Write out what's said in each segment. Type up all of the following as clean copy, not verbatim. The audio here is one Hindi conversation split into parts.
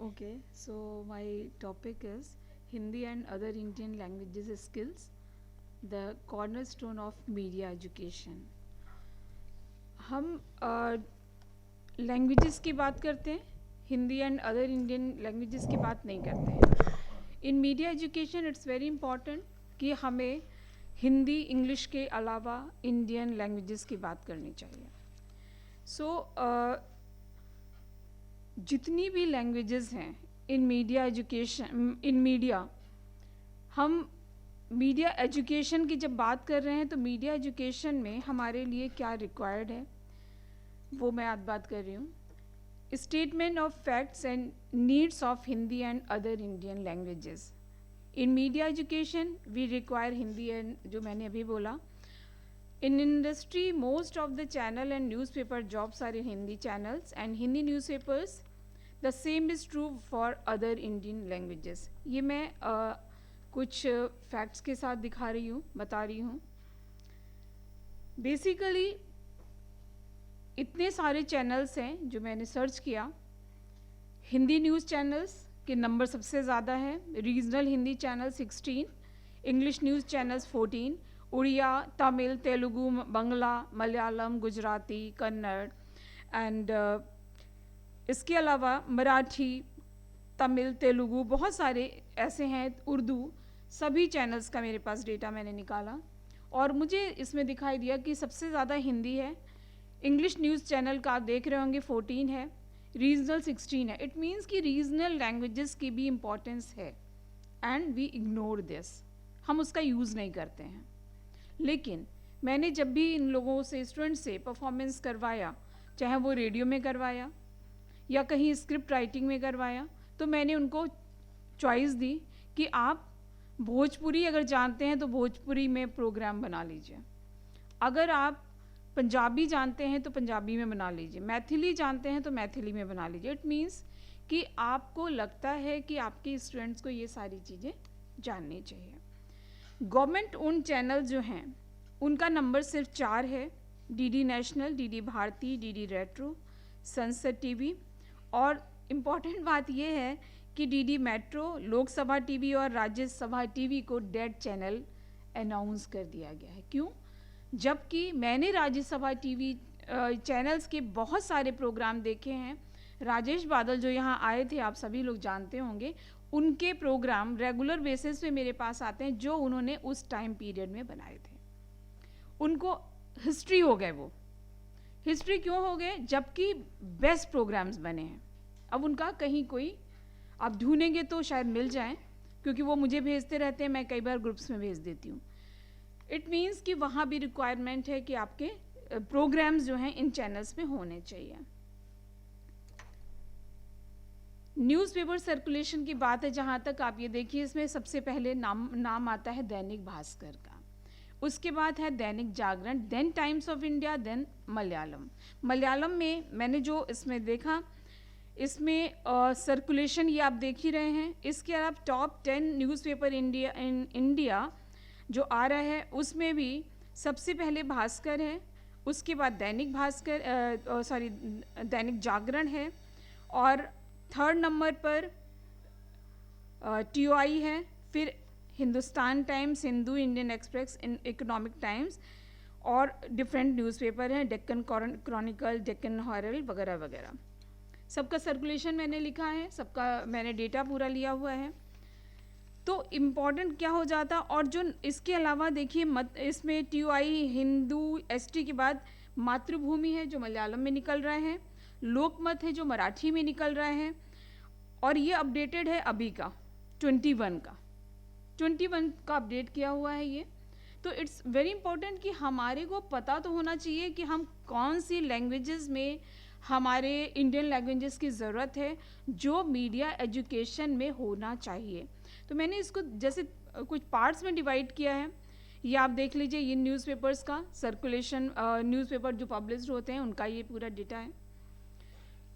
Okay, so my topic is Hindi and other Indian languages skills, the cornerstone of media education. हम लैंग्वेजेस की बात करते हैं, Hindi and other Indian languages की बात नहीं करते हैं. In media education it's very important कि हमें हिंदी इंग्लिश के अलावा इंडियन लैंग्वेजेस की बात करनी चाहिए. सो जितनी भी लैंग्वेजेस हैं in media education, in media, हम मीडिया एजुकेशन की जब बात कर रहे हैं तो मीडिया एजुकेशन में हमारे लिए क्या रिक्वायर्ड है वो मैं आज बात कर रही हूँ. Statement of facts and needs of Hindi and other Indian languages. In media education we require Hindi and, जो मैंने अभी बोला. In industry, most of the channel and newspaper jobs are in Hindi channels and Hindi newspapers. The same is true for other Indian languages. ये मैं कुछ फैक्ट्स के साथ दिखा रही हूँ, बता रही हूँ. बेसिकली इतने सारे चैनल्स हैं जो मैंने सर्च किया. हिंदी न्यूज़ चैनल्स के नंबर सबसे ज़्यादा है. Regional Hindi channel 16, English news channels 14, Oriya, Tamil, Telugu, Bangla, Malayalam, Gujarati, Kannada and इसके अलावा मराठी, तमिल, तेलुगु, बहुत सारे ऐसे हैं, उर्दू. सभी चैनल्स का मेरे पास डेटा मैंने निकाला और मुझे इसमें दिखाई दिया कि सबसे ज़्यादा हिंदी है. इंग्लिश न्यूज़ चैनल का आप देख रहे होंगे 14 है, रीजनल 16 है. इट मीन्स कि रीजनल लैंग्वेजेस की भी इम्पोर्टेंस है एंड वी इग्नोर दिस. हम उसका यूज़ नहीं करते हैं. लेकिन मैंने जब भी इन लोगों से, स्टूडेंट से परफॉर्मेंस करवाया, चाहे वो रेडियो में करवाया या कहीं स्क्रिप्ट राइटिंग में करवाया, तो मैंने उनको चॉइस दी कि आप भोजपुरी अगर जानते हैं तो भोजपुरी में प्रोग्राम बना लीजिए, अगर आप पंजाबी जानते हैं तो पंजाबी में बना लीजिए, मैथिली जानते हैं तो मैथिली में बना लीजिए. इट मीन्स कि आपको लगता है कि आपके स्टूडेंट्स को ये सारी चीज़ें जाननी चाहिए. गवर्नमेंट उन चैनल जो हैं उनका नंबर सिर्फ 4 है. DD National, DD Bharati, DD Retro, Sansad TV. और इम्पॉर्टेंट बात यह है कि डीडी मेट्रो, लोकसभा टीवी और राज्यसभा टीवी को डेड चैनल अनाउंस कर दिया गया है. क्यों? जबकि मैंने राज्यसभा टीवी चैनल्स के बहुत सारे प्रोग्राम देखे हैं. राजेश बादल जो यहाँ आए थे, आप सभी लोग जानते होंगे, उनके प्रोग्राम रेगुलर बेसिस पे मेरे पास आते हैं जो उन्होंने उस टाइम पीरियड में बनाए थे. उनको हिस्ट्री हो गए. वो हिस्ट्री क्यों हो गए? जबकि बेस्ट प्रोग्राम्स बने हैं. अब उनका कहीं कोई आप ढूंढेंगे तो शायद मिल जाए, क्योंकि वो मुझे भेजते रहते हैं, मैं कई बार ग्रुप्स में भेज देती हूँ. इट मीन्स कि वहाँ भी रिक्वायरमेंट है कि आपके प्रोग्राम्स जो हैं इन चैनल्स में होने चाहिए. न्यूज़पेपर सर्कुलेशन की बात है जहाँ तक, आप ये देखिए इसमें सबसे पहले नाम आता है दैनिक भास्कर का, उसके बाद है Dainik Jagran, then Times of India, then Malayalam. Malayalam में मैंने जो इसमें देखा, इसमें सर्कुलेशन ये आप देख ही रहे हैं. इसके अलावा टॉप 10 न्यूज़पेपर इंडिया जो आ रहा है उसमें भी सबसे पहले भास्कर है, उसके बाद दैनिक भास्कर, दैनिक जागरण है, और थर्ड नंबर पर टीओआई है, फिर Hindustan times, Hindu, Indian express, economic times, और डिफरेंट न्यूज़पेपर हैं, डेक्कन क्रॉनिकल, डेक्कन हेरल्ड वगैरह वगैरह. सबका सर्कुलेशन मैंने लिखा है, सबका मैंने डेटा पूरा लिया हुआ है. तो इम्पॉर्टेंट क्या हो जाता, और जो इसके अलावा देखिए इसमें टीओआई, हिंदू, एसटी के बाद मातृभूमि है जो मलयालम में निकल रहा है, लोकमत है जो मराठी में निकल रहा है, और ये अपडेटेड है अभी का 21 का अपडेट किया हुआ है ये. तो इट्स वेरी इंपॉर्टेंट कि हमारे को पता तो होना चाहिए कि हम कौन सी लैंग्वेजेस में हमारे इंडियन लैंग्वेजेस की ज़रूरत है जो मीडिया एजुकेशन में होना चाहिए. तो मैंने इसको जैसे कुछ पार्ट्स में डिवाइड किया है. ये आप देख लीजिए, ये न्यूज़पेपर्स का सर्कुलेशन, न्यूज़पेपर जो पब्लिश होते हैं उनका ये पूरा डेटा है.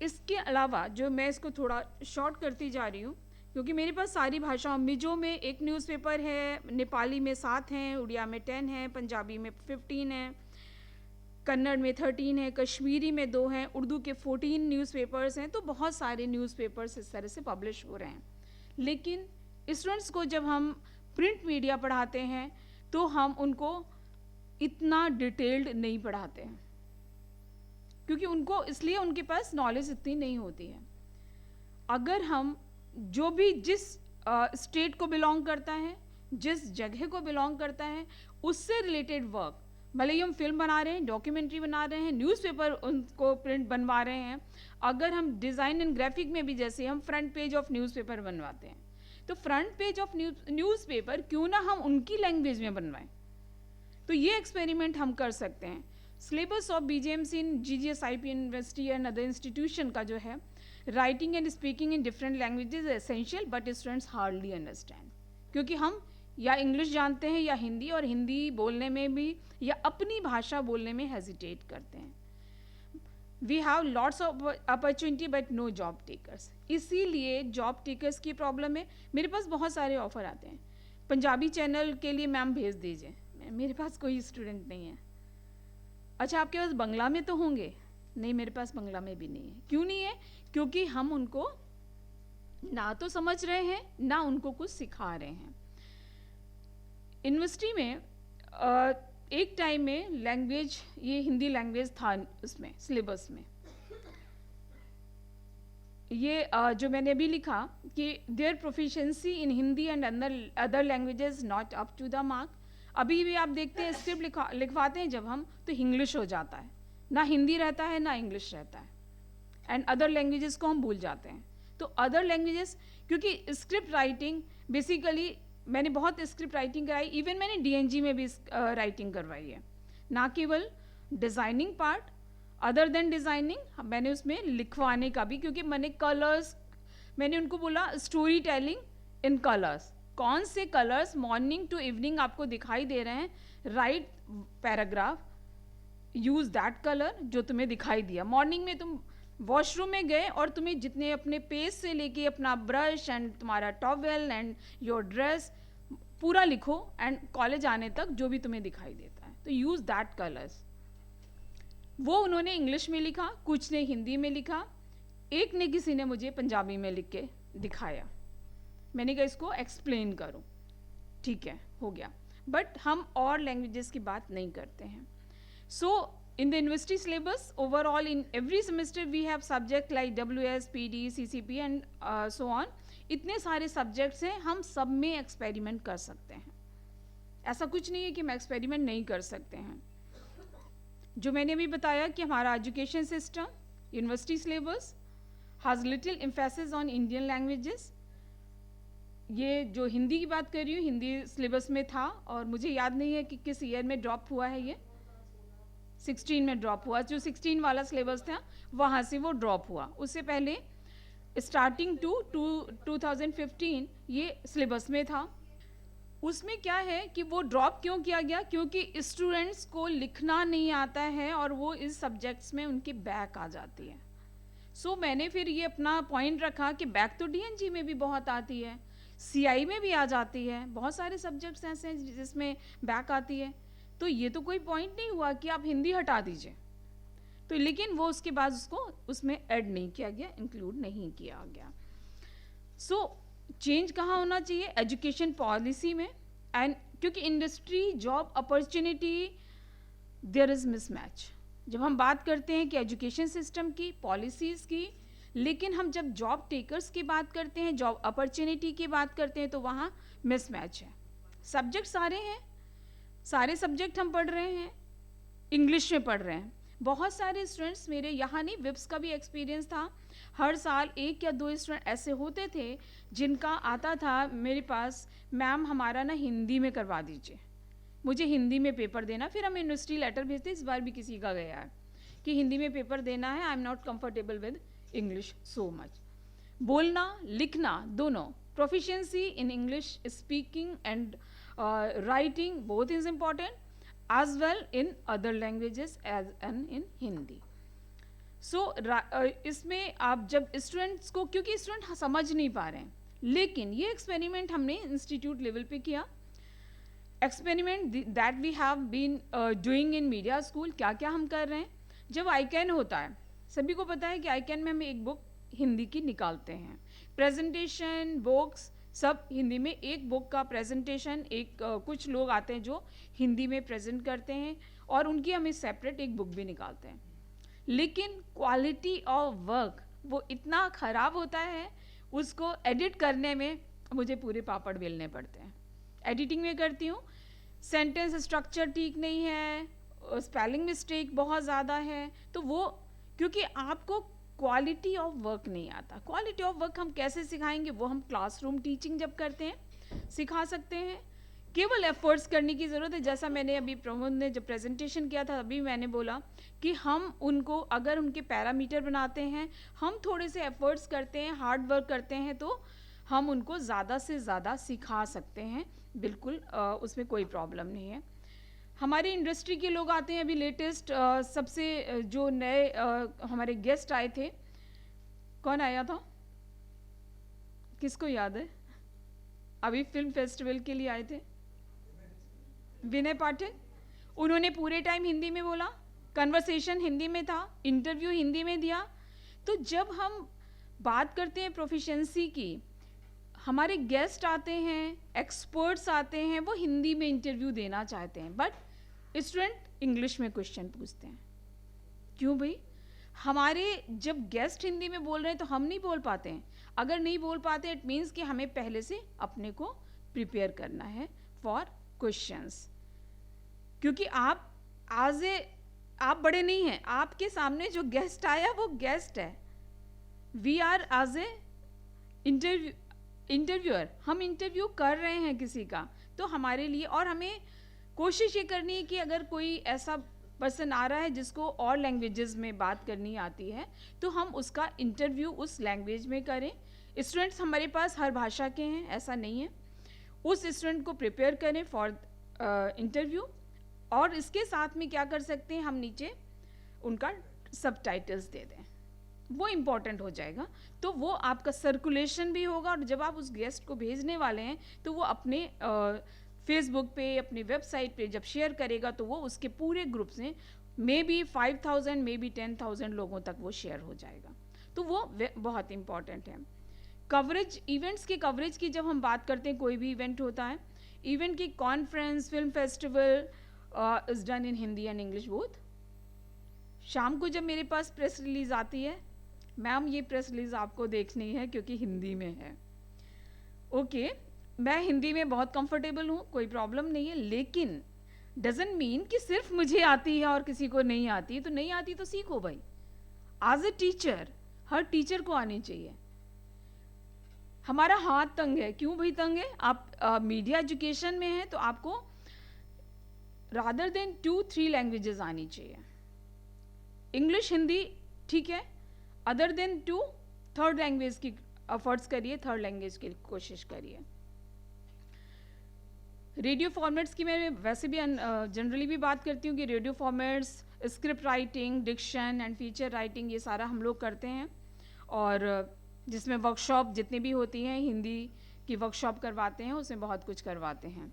इसके अलावा जो मैं इसको थोड़ा शॉर्ट करती जा रही हूँ क्योंकि मेरे पास सारी भाषाओं, मिजो में एक न्यूज़पेपर है, नेपाली में 7 हैं, उड़िया में 10 हैं, पंजाबी में 15 हैं, कन्नड़ में 13 है, कश्मीरी में 2 हैं, उर्दू के 14 न्यूज़पेपर्स हैं। तो बहुत सारे न्यूज़पेपर्स इस तरह से पब्लिश हो रहे हैं। लेकिन स्टूडेंट्स को जब हम प्रिंट मीडिया पढ़ाते हैं तो हम उनको इतना डिटेल्ड नहीं पढ़ाते हैं, क्योंकि उनको इसलिए उनके पास नॉलेज इतनी नहीं होती है। अगर हम जो भी जिस स्टेट को बिलोंग करता है, जिस जगह को बिलोंग करता है, उससे रिलेटेड वर्क, भले ही हम फिल्म बना रहे हैं, डॉक्यूमेंट्री बना रहे हैं, न्यूज़पेपर उनको प्रिंट बनवा रहे हैं, अगर हम डिज़ाइन एंड ग्राफिक में भी जैसे हम फ्रंट पेज ऑफ न्यूज़पेपर बनवाते हैं, तो फ्रंट पेज ऑफ न्यूज़पेपर क्यों ना हम उनकी लैंग्वेज में बनवाएं। तो ये एक्सपेरिमेंट हम कर सकते हैं। Syllabus of BGMC in GGSIP university and other institution का जो है, writing and speaking in different languages essential but students hardly understand, क्योंकि हम या इंग्लिश जानते हैं या हिंदी, और हिंदी बोलने में भी या अपनी भाषा बोलने में हेजिटेट करते हैं। We have lots of opportunity but no job takers, इसीलिए जॉब टेकर्स की प्रॉब्लम है। मेरे पास बहुत सारे ऑफर आते हैं, पंजाबी चैनल के लिए मैम भेज दीजिए, मेरे पास कोई स्टूडेंट नहीं है। अच्छा, आपके पास बंगला में तो होंगे? नहीं, मेरे पास बंगला में भी नहीं है। क्यों नहीं है? क्योंकि हम उनको ना तो समझ रहे हैं, ना उनको कुछ सिखा रहे हैं। यूनिवर्सिटी में एक टाइम में लैंग्वेज, ये हिंदी लैंग्वेज था उसमें सिलेबस में। ये जो मैंने अभी लिखा कि their proficiency in Hindi and other languages not up to the mark. अभी भी आप देखते हैं स्क्रिप्ट लिखवाते हैं जब हम, तो इंग्लिश हो जाता है, ना हिंदी रहता है ना इंग्लिश रहता है, एंड अदर लैंग्वेजेस को हम भूल जाते हैं। तो अदर लैंग्वेजेस, क्योंकि स्क्रिप्ट राइटिंग बेसिकली मैंने बहुत स्क्रिप्ट राइटिंग कराई, इवन मैंने DNG में भी राइटिंग करवाई है, ना केवल designing part, other than designing मैंने उसमें लिखवाने का भी, क्योंकि मैंने कलर्स, मैंने उनको बोला स्टोरी टेलिंग इन कलर्स, कौन से कलर्स मॉर्निंग टू इवनिंग आपको दिखाई दे रहे हैं, right paragraph, use that colour जो तुम्हें दिखाई दिया। मॉर्निंग में तुम वॉशरूम में गए और तुम्हें जितने अपने पेज से लेके अपना ब्रश एंड तुम्हारा टॉवेल एंड योर ड्रेस पूरा लिखो, एंड कॉलेज आने तक जो भी तुम्हें दिखाई देता है, तो यूज़ दैट कलर्स। वो उन्होंने इंग्लिश में लिखा, कुछ ने हिंदी में लिखा, एक ने किसी ने मुझे पंजाबी में लिख के दिखाया। मैंने कहा इसको एक्सप्लेन करो, ठीक है, हो गया। बट हम और लैंग्वेजेस की बात नहीं करते हैं। सो in the university syllabus overall in every semester we have subject like WS, PD, CCP and so on। इतने सारे सब्जेक्ट्स हैं, हम सब में एक्सपेरिमेंट कर सकते हैं। ऐसा कुछ नहीं है कि हम एक्सपेरिमेंट नहीं कर सकते हैं। जो मैंने अभी बताया कि हमारा education system, university syllabus has little emphasis on Indian languages. ये जो हिंदी की बात कर रही हूँ, हिंदी सिलेबस में था, और मुझे याद नहीं है कि किस ईयर में ड्रॉप हुआ है, ये 16 में ड्रॉप हुआ। जो 16 वाला सिलेबस था वहाँ से वो ड्रॉप हुआ। उससे पहले स्टार्टिंग टू 2015 ये सिलेबस में था। उसमें क्या है कि वो ड्रॉप क्यों किया गया? क्योंकि स्टूडेंट्स को लिखना नहीं आता है और वो इस सब्जेक्ट्स में उनकी बैक आ जाती है। सो मैंने फिर ये अपना पॉइंट रखा कि बैक तो DNG में भी बहुत आती है, CI में भी आ जाती है, बहुत सारे सब्जेक्ट्स ऐसे हैं जिसमें बैक आती है, तो ये तो कोई पॉइंट नहीं हुआ कि आप हिंदी हटा दीजिए। तो लेकिन वो उसके बाद उसको उसमें ऐड नहीं किया गया, इंक्लूड नहीं किया गया। सो चेंज कहाँ होना चाहिए? एजुकेशन पॉलिसी में, एंड क्योंकि industry job opportunity there is mismatch. जब हम बात करते हैं कि एजुकेशन सिस्टम की, पॉलिसीज़ की, लेकिन हम जब जॉब टेकर्स की बात करते हैं, जॉब अपॉर्चुनिटी की बात करते हैं, तो वहाँ मिसमैच है। सब्जेक्ट सारे हैं, सारे सब्जेक्ट हम पढ़ रहे हैं, इंग्लिश में पढ़ रहे हैं। बहुत सारे स्टूडेंट्स, मेरे यहाँ नहीं, विप्स का भी एक्सपीरियंस था, हर साल 1 या 2 स्टूडेंट ऐसे होते थे जिनका आता था मेरे पास, मैम हमारा ना हिंदी में करवा दीजिए, मुझे हिंदी में पेपर देना। फिर हम यूनिवर्सिटी लेटर भेजते, इस बार भी किसी का गया है कि हिंदी में पेपर देना है, I am not comfortable with English so much. बोलना लिखना दोनों, proficiency in English speaking and writing both is important as well in other languages as and in Hindi। So इसमें आप जब स्टूडेंट्स को, क्योंकि स्टूडेंट समझ नहीं पा रहे हैं, लेकिन ये एक्सपेरिमेंट हमने इंस्टीट्यूट लेवल पे किया। Experiment that we have been doing in media school, क्या क्या हम कर रहे हैं. जब आईकैन होता है, सभी को पता है कि आईकैन में हम एक बुक हिंदी की निकालते हैं. प्रेजेंटेशन, बुक्स सब हिंदी में. एक बुक का प्रेजेंटेशन कुछ लोग आते हैं जो हिंदी में प्रेजेंट करते हैं और उनकी हमें सेपरेट एक बुक भी निकालते हैं. लेकिन क्वालिटी ऑफ वर्क वो इतना ख़राब होता है, उसको एडिट करने में मुझे पूरे पापड़ बेलने पड़ते हैं. एडिटिंग में करती हूँ, सेंटेंस स्ट्रक्चर ठीक नहीं है, स्पेलिंग मिस्टेक बहुत ज़्यादा है, तो वो क्योंकि आपको क्वालिटी ऑफ वर्क नहीं आता. क्वालिटी ऑफ वर्क हम कैसे सिखाएंगे? वो हम क्लासरूम टीचिंग जब करते हैं सिखा सकते हैं. केवल एफर्ट्स करने की ज़रूरत है. जैसा मैंने अभी प्रमोद ने जब प्रेजेंटेशन किया था अभी मैंने बोला कि हम उनको अगर उनके पैरामीटर बनाते हैं, हम थोड़े से एफर्ट्स करते हैं, हार्ड वर्क करते हैं, तो हम उनको ज़्यादा से ज़्यादा सिखा सकते हैं. बिल्कुल उसमें कोई प्रॉब्लम नहीं है. हमारी इंडस्ट्री के लोग आते हैं. अभी लेटेस्ट सबसे जो नए हमारे गेस्ट आए थे, कौन आया था, किसको याद है? अभी फिल्म फेस्टिवल के लिए आए थे, विनय पाठक. उन्होंने पूरे टाइम हिंदी में बोला, कन्वर्सेशन हिंदी में था, इंटरव्यू हिंदी में दिया. तो जब हम बात करते हैं प्रोफिशिएंसी की, हमारे गेस्ट आते हैं, एक्सपर्ट्स आते हैं, वो हिंदी में इंटरव्यू देना चाहते हैं, बट स्टूडेंट इंग्लिश में क्वेश्चन पूछते हैं. क्यों भाई? हमारे जब गेस्ट हिंदी में बोल रहे हैं तो हम नहीं बोल पाते हैं. अगर नहीं बोल पाते इट मीन्स कि हमें पहले से अपने को प्रिपेयर करना है फॉर क्वेश्चंस. क्योंकि आप आप बड़े नहीं हैं, आपके सामने जो गेस्ट आया वो गेस्ट है. We are as a interviewer, हम इंटरव्यू कर रहे हैं किसी का, तो हमारे लिए, और हमें कोशिश ये करनी है कि अगर कोई ऐसा पर्सन आ रहा है जिसको और लैंग्वेजेस में बात करनी आती है, तो हम उसका इंटरव्यू उस लैंग्वेज में करें. स्टूडेंट्स हमारे पास हर भाषा के हैं, ऐसा नहीं है. उस स्टूडेंट को प्रिपेयर करें फॉर इंटरव्यू. और इसके साथ में क्या कर सकते हैं, हम नीचे उनका सबटाइटल्स दे दें, वो इम्पॉर्टेंट हो जाएगा. तो वो आपका सर्कुलेशन भी होगा, और जब आप उस गेस्ट को भेजने वाले हैं तो वो अपने फेसबुक पे, अपनी वेबसाइट पे जब शेयर करेगा तो वो उसके पूरे ग्रुप से मे बी 5,000 मे बी 10,000 लोगों तक वो शेयर हो जाएगा. तो वो बहुत इम्पॉर्टेंट है. कवरेज, इवेंट्स की कवरेज की जब हम बात करते हैं, कोई भी इवेंट होता है, इवेंट की conference, film festival is done in Hindi and English both. शाम को जब मेरे पास प्रेस रिलीज़ आती है, मैम ये प्रेस रिलीज़ आपको देखनी है क्योंकि हिंदी में है. ओके, मैं हिंदी में बहुत कंफर्टेबल हूँ, कोई प्रॉब्लम नहीं है, लेकिन डजंट मीन कि सिर्फ मुझे आती है और किसी को नहीं आती. तो नहीं आती तो सीखो भाई. एज ए टीचर, हर टीचर को आनी चाहिए. हमारा हाथ तंग है. क्यों भाई तंग है? आप मीडिया एजुकेशन में हैं तो आपको रादर देन 2-3 लैंग्वेजेस आनी चाहिए. इंग्लिश, हिंदी ठीक है, अदर देन 2 थर्ड लैंग्वेज की एफर्ट्स करिए, थर्ड लैंग्वेज की कोशिश करिए. रेडियो फॉर्मेट्स की मैं वैसे भी जनरली भी बात करती हूँ कि radio formats, script writing, diction and feature writing, ये सारा हम लोग करते हैं. और जिसमें वर्कशॉप जितनी भी होती हैं, हिंदी की वर्कशॉप करवाते हैं, उसमें बहुत कुछ करवाते हैं.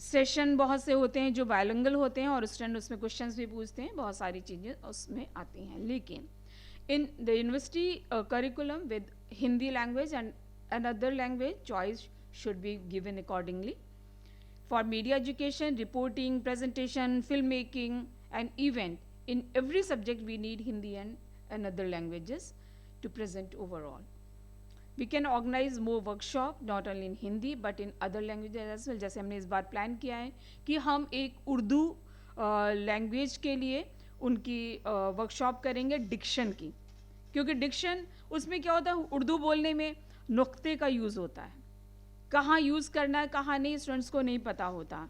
सेशन बहुत से होते हैं जो बायलिंगुअल होते हैं और स्टूडेंट उसमें क्वेश्चंस भी पूछते हैं, बहुत सारी चीज़ें उसमें आती हैं. लेकिन in the university curriculum with Hindi language and another language choice should be given accordingly. For media education, reporting, presentation, filmmaking and event, in every subject we need Hindi and other languages to present overall. We can organize more workshop not only in Hindi but in other languages as well. जैसे हमने इस बार प्लान किया है कि हम एक उर्दू लैंग्वेज के लिए उनकी वर्कशॉप करेंगे डिक्शन की, क्योंकि डिक्शन उसमें क्या होता है, उर्दू बोलने में नुक्ते का यूज़ होता है, कहाँ यूज़ करना है कहाँ नहीं, स्टूडेंट्स को नहीं पता होता.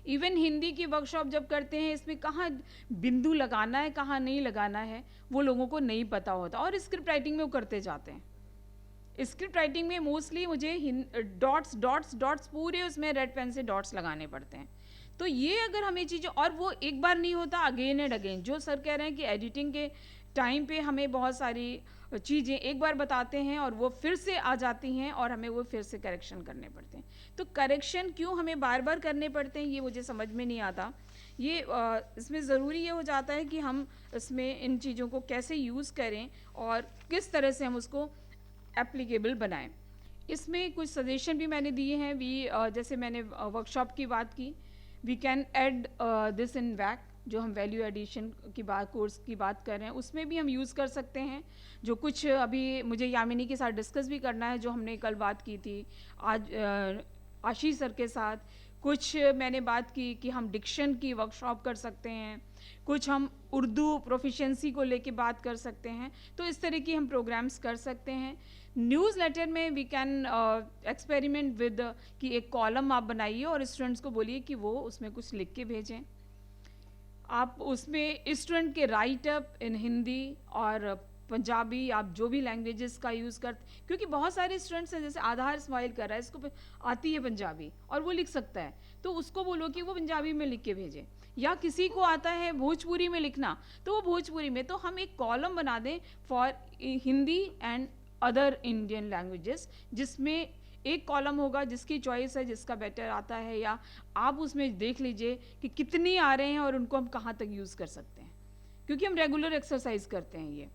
इवन हिंदी की वर्कशॉप जब करते हैं, इसमें कहाँ बिंदु लगाना है कहाँ नहीं लगाना है वो लोगों को नहीं पता होता. और स्क्रिप्ट राइटिंग में वो करते जाते हैं. स्क्रिप्ट राइटिंग में मोस्टली मुझे डॉट्स डॉट्स डॉट्स पूरे उसमें रेड पेन से डॉट्स लगाने पड़ते हैं. तो ये अगर हमें चीज़ें, और वो एक बार नहीं होता, अगेन एंड अगेन. जो सर कह रहे हैं कि एडिटिंग के टाइम पे हमें बहुत सारी चीज़ें एक बार बताते हैं और वो फिर से आ जाती हैं और हमें वो फिर से करेक्शन करने पड़ते हैं। तो करेक्शन क्यों हमें बार बार करने पड़ते हैं, ये मुझे समझ में नहीं आता। ये इसमें ज़रूरी ये हो जाता है कि हम इसमें इन चीज़ों को कैसे यूज़ करें और किस तरह से हम उसको एप्लीकेबल बनाएं। इसमें कुछ सजेशन भी मैंने दिए हैं। जैसे मैंने वर्कशॉप की बात की, we can add this in वैक, जो हम वैल्यू एडिशन की बात, कोर्स की बात कर रहे हैं, उसमें भी हम यूज़ कर सकते हैं। जो कुछ अभी मुझे यामिनी के साथ डिस्कस भी करना है, जो हमने कल बात की थी आज आशीष सर के साथ, कुछ मैंने बात की कि हम डिक्शन की वर्कशॉप कर सकते हैं, कुछ हम उर्दू प्रोफिशिएंसी को लेके बात कर सकते हैं। तो इस तरह की हम प्रोग्राम्स कर सकते हैं। न्यूज़ लेटर में वी कैन एक्सपेरिमेंट विद कि एक कॉलम आप बनाइए और स्टूडेंट्स को बोलिए कि वो उसमें कुछ लिख के भेजें। आप उसमें स्टूडेंट के राइट अप इन हिंदी और पंजाबी, आप जो भी लैंग्वेजेस का यूज़ करते, क्योंकि बहुत सारे स्टूडेंट्स हैं, जैसे आधार स्माइल कर रहा है, इसको आती है पंजाबी और वो लिख सकता है, तो उसको बोलो कि वो पंजाबी में लिख के भेजे। या किसी को आता है भोजपुरी में लिखना, तो वो भोजपुरी में, तो हम एक कॉलम बना दें for Hindi and other Indian languages, जिसमें एक कॉलम होगा जिसकी चॉइस है, जिसका बेटर आता है, या आप उसमें देख लीजिए कि कितनी आ रहे हैं और उनको हम कहाँ तक यूज़ कर सकते हैं, क्योंकि हम रेगुलर एक्सरसाइज करते हैं ये।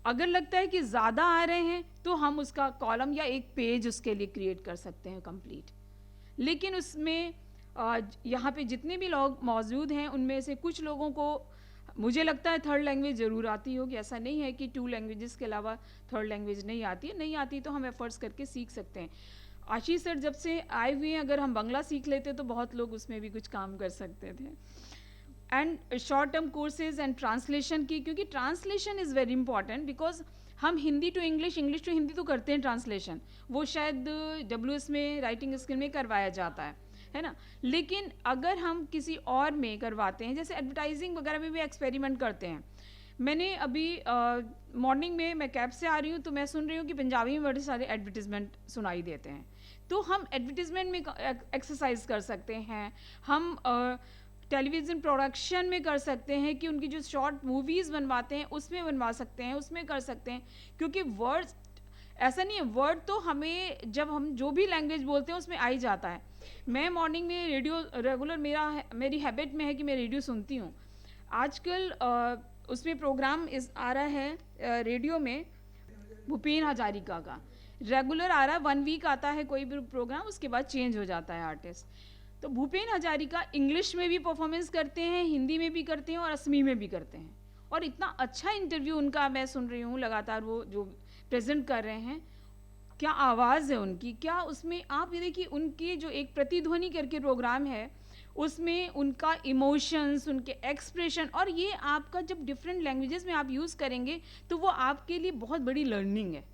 अगर लगता है कि ज़्यादा आ रहे हैं तो हम उसका कॉलम या एक पेज उसके लिए क्रिएट कर सकते हैं कंप्लीट। लेकिन उसमें यहाँ पे जितने भी लोग मौजूद हैं उनमें से कुछ लोगों को मुझे लगता है थर्ड लैंग्वेज ज़रूर आती होगी। ऐसा नहीं है कि 2 लैंग्वेजेस के अलावा थर्ड लैंग्वेज नहीं आती है, नहीं आती तो हम एफर्ट्स करके सीख सकते हैं। आशीष सर जब से आए हुए हैं, अगर हम बांग्ला सीख लेते तो बहुत लोग उसमें भी कुछ काम कर सकते थे। And short term courses and translation की, क्योंकि translation is very important, because हम Hindi to English, English to Hindi तो करते हैं ट्रांसलेशन, वो शायद WS में राइटिंग स्किल में करवाया जाता है ना। लेकिन अगर हम किसी और में करवाते हैं, जैसे एडवर्टाइजिंग वगैरह में भी एक्सपेरिमेंट करते हैं। मैंने अभी मॉर्निंग में, मैं कैब से आ रही हूँ तो मैं सुन रही हूँ कि पंजाबी में बड़े सारे एडवर्टिजमेंट सुनाई देते हैं, तो हम एडवर्टिजमेंट में एक्सरसाइज कर सकते हैं। हम टेलीविज़न प्रोडक्शन में कर सकते हैं कि उनकी जो शॉर्ट मूवीज़ बनवाते हैं उसमें बनवा सकते हैं, उसमें कर सकते हैं। क्योंकि वर्ड्स, ऐसा नहीं है, वर्ड तो हमें जब हम जो भी लैंग्वेज बोलते हैं उसमें आ ही जाता है। मैं मॉर्निंग में रेडियो रेगुलर, मेरी हैबिट में है कि मैं रेडियो सुनती हूँ। आजकल उसमें प्रोग्राम आ रहा है रेडियो में भूपेन हजारिका का, रेगुलर आ रहा है, 1 वीक आता है कोई भी प्रोग्राम, उसके बाद चेंज हो जाता है आर्टिस्ट। तो भूपेन हजारिका इंग्लिश में भी परफॉर्मेंस करते हैं, हिंदी में भी करते हैं और असमी में भी करते हैं, और इतना अच्छा इंटरव्यू उनका मैं सुन रही हूँ लगातार, वो जो प्रेजेंट कर रहे हैं, क्या आवाज़ है उनकी, क्या उसमें आप ये देखिए, उनकी जो एक प्रतिध्वनि करके प्रोग्राम है उसमें उनका इमोशंस, उनके एक्सप्रेशन, और ये आपका जब डिफरेंट लैंग्वेजेस में आप यूज़ करेंगे तो वो आपके लिए बहुत बड़ी लर्निंग है,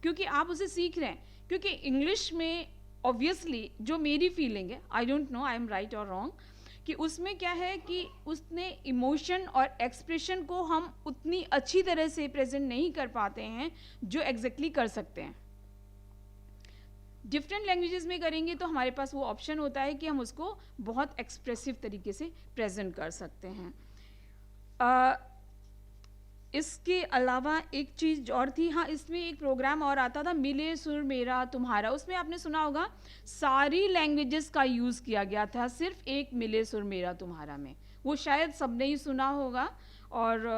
क्योंकि आप उसे सीख रहे हैं। क्योंकि इंग्लिश में ऑब्वियसली जो मेरी फीलिंग है, I don't know I am right और रॉन्ग, कि उसमें क्या है कि उसने इमोशन और एक्सप्रेशन को हम उतनी अच्छी तरह से प्रेजेंट नहीं कर पाते हैं जो एग्जैक्टली कर सकते हैं। डिफरेंट लैंग्वेजेस में करेंगे तो हमारे पास वो ऑप्शन होता है कि हम उसको बहुत एक्सप्रेसिव तरीके से प्रेजेंट कर सकते हैं। इसके अलावा एक चीज़ और थी, हाँ, इसमें एक प्रोग्राम और आता था, मिले सुर मेरा तुम्हारा। उसमें आपने सुना होगा सारी लैंग्वेजेस का यूज़ किया गया था सिर्फ एक मिले सुर मेरा तुम्हारा में, वो शायद सबने ही सुना होगा, और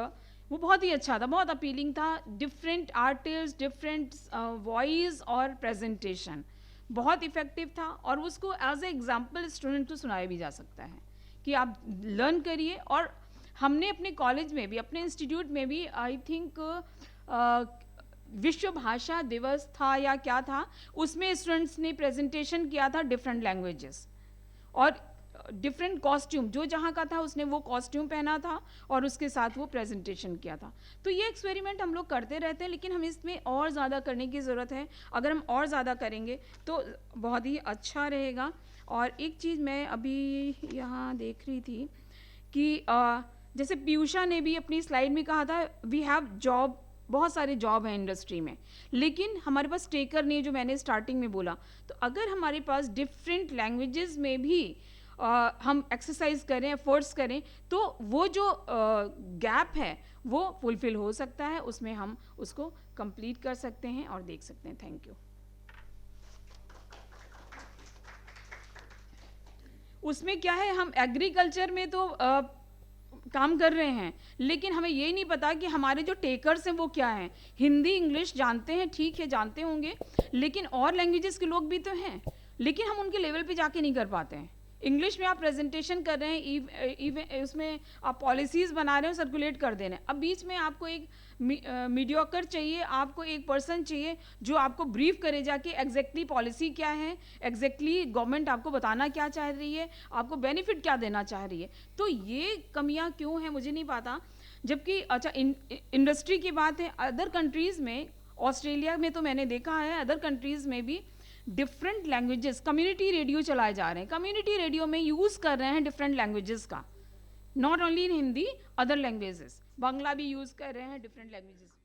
वो बहुत ही अच्छा था, बहुत अपीलिंग था। डिफरेंट आर्टिस्ट, डिफरेंट वॉइस और प्रेजेंटेशन, बहुत इफ़ेक्टिव था, और उसको एज ए एग्जाम्पल स्टूडेंट को सुनाया भी जा सकता है कि आप लर्न करिए। और हमने अपने कॉलेज में भी, अपने इंस्टीट्यूट में भी, आई थिंक विश्व भाषा दिवस था या क्या था, उसमें स्टूडेंट्स ने प्रेजेंटेशन किया था डिफरेंट लैंग्वेजेस और डिफरेंट कॉस्ट्यूम, जो जहाँ का था उसने वो कॉस्ट्यूम पहना था और उसके साथ वो प्रेजेंटेशन किया था। तो ये एक्सपेरिमेंट हम लोग करते रहते हैं, लेकिन हमें इसमें और ज़्यादा करने की ज़रूरत है। अगर हम और ज़्यादा करेंगे तो बहुत ही अच्छा रहेगा। और एक चीज़ मैं अभी यहाँ देख रही थी कि जैसे पीयूषा ने भी अपनी स्लाइड में कहा था, वी हैव जॉब, बहुत सारे जॉब हैं इंडस्ट्री में, लेकिन हमारे पास टेकर नहीं है, जो मैंने स्टार्टिंग में बोला। तो अगर हमारे पास डिफरेंट लैंग्वेजेस में भी हम एक्सरसाइज करें, एफर्ट्स करें, तो वो जो गैप है वो फुलफिल हो सकता है, उसमें हम उसको कंप्लीट कर सकते हैं और देख सकते हैं। Thank you. उसमें क्या है, हम एग्रीकल्चर में तो काम कर रहे हैं, लेकिन हमें ये नहीं पता कि हमारे जो टेकर्स हैं वो क्या हैं। हिंदी इंग्लिश जानते हैं, ठीक है, जानते होंगे, लेकिन और लैंग्वेजेस के लोग भी तो हैं, लेकिन हम उनके लेवल पे जाके नहीं कर पाते हैं। इंग्लिश में आप प्रेजेंटेशन कर रहे हैं, उसमें आप पॉलिसीज़ बना रहे हो, सर्कुलेट कर दे रहे हैं, अब बीच में आपको एक मीडियोकर चाहिए, आपको एक पर्सन चाहिए जो आपको ब्रीफ करे जाके एग्जैक्टली पॉलिसी क्या है, एग्जैक्टली गवर्नमेंट आपको बताना क्या चाह रही है, आपको बेनिफिट क्या देना चाह रही है। तो ये कमियां क्यों हैं मुझे नहीं पता। जबकि अच्छा, इंडस्ट्री की बात है, अदर कंट्रीज़ में, ऑस्ट्रेलिया में तो मैंने देखा है, अदर कंट्रीज़ में भी डिफरेंट लैंग्वेजेस, कम्युनिटी रेडियो चलाए जा रहे हैं, कम्युनिटी रेडियो में यूज़ कर रहे हैं डिफरेंट लैंग्वेजेस का, not only in Hindi, other languages, Bangla भी यूज़ कर रहे हैं, डिफरेंट लैंग्वेजेस।